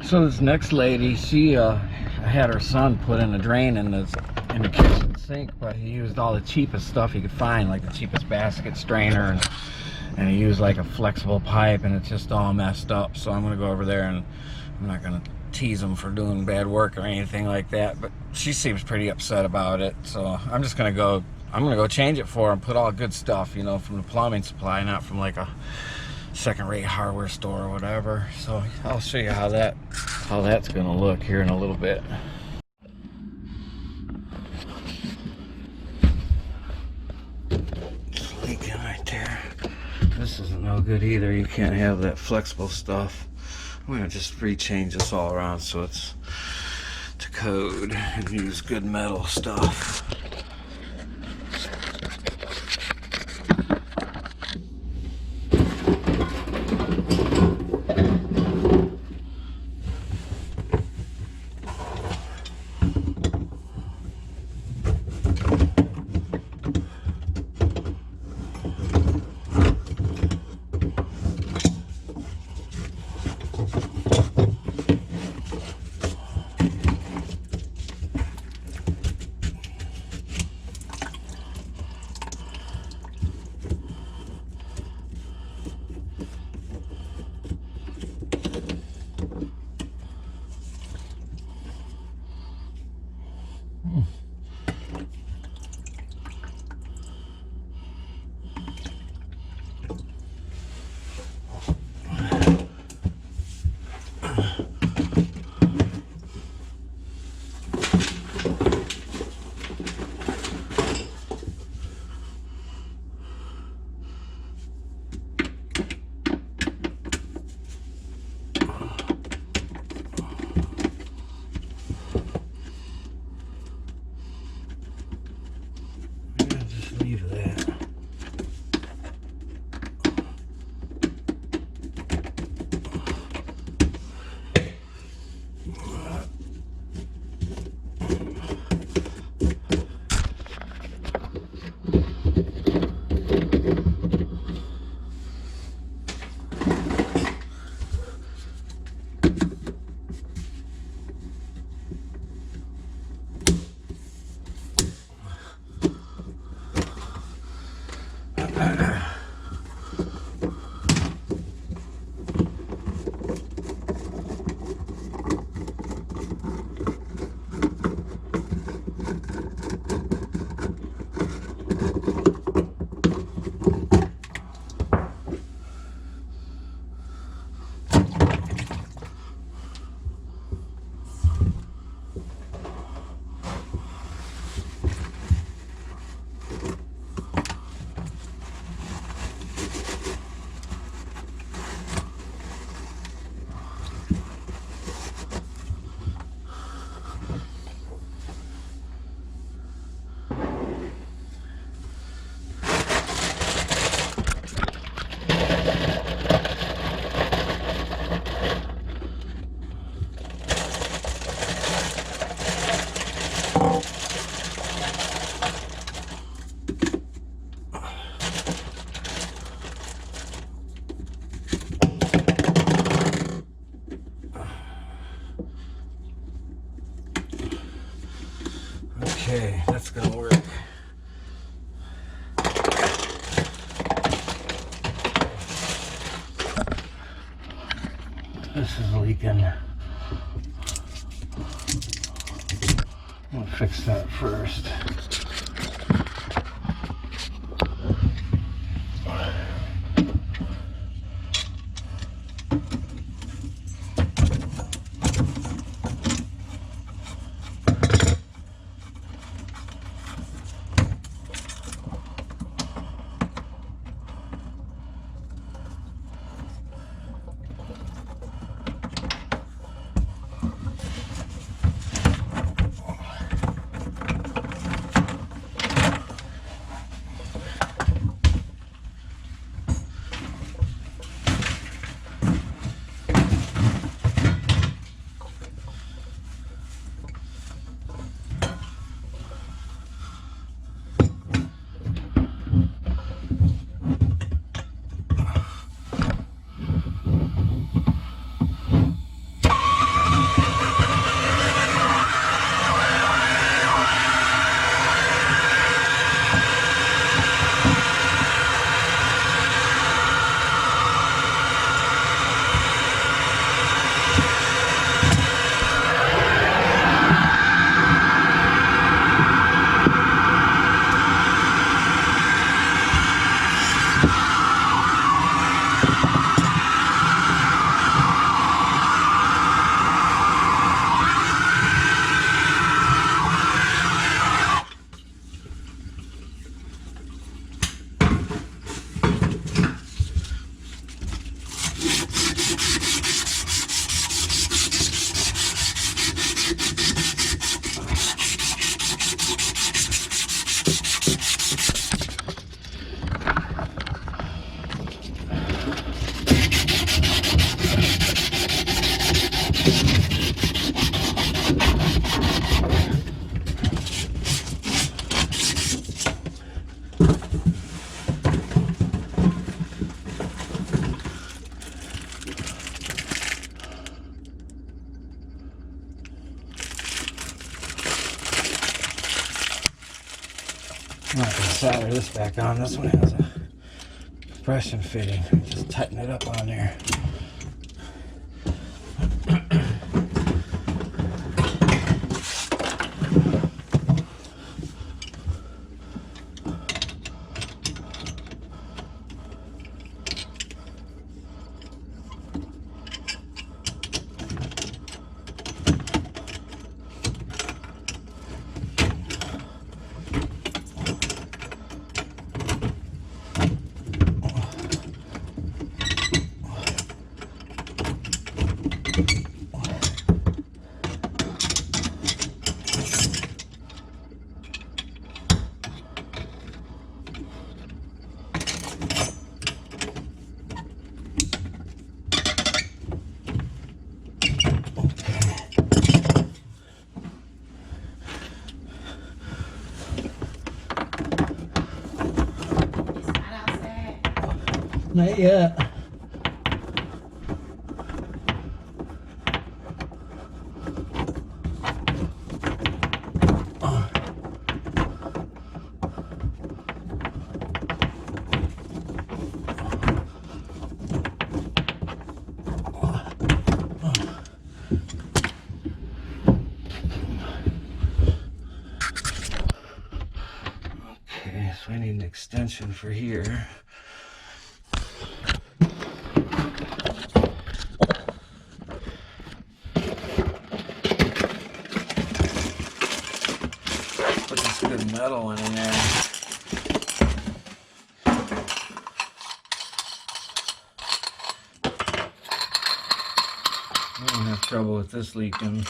So this next lady, she had her son put in a drain in the kitchen sink, but he used all the cheapest stuff he could find, like the cheapest basket strainer, and he used like a flexible pipe, and it's just all messed up. So I'm gonna go over there, and I'm not gonna tease him for doing bad work or anything like that, but she seems pretty upset about it. So I'm just gonna go. I'm gonna go change it for him, put all good stuff, you know, from the plumbing supply, not from like a second-rate hardware store or whatever. So I'll show you how that's gonna look here in a little bit. It's leaking right there. This isn't no good either. You can't have that flexible stuff. I'm gonna just rechange this all around so it's to code and use good metal stuff. Leave that. Okay, that's gonna work. This is leaking. I'll fix that first. I'm not gonna solder this back on. This one has a compression fitting. Just tighten it up on there. Not yet. Okay, so I need an extension for here. Put this good metal one in there. I don't have trouble with this leaking.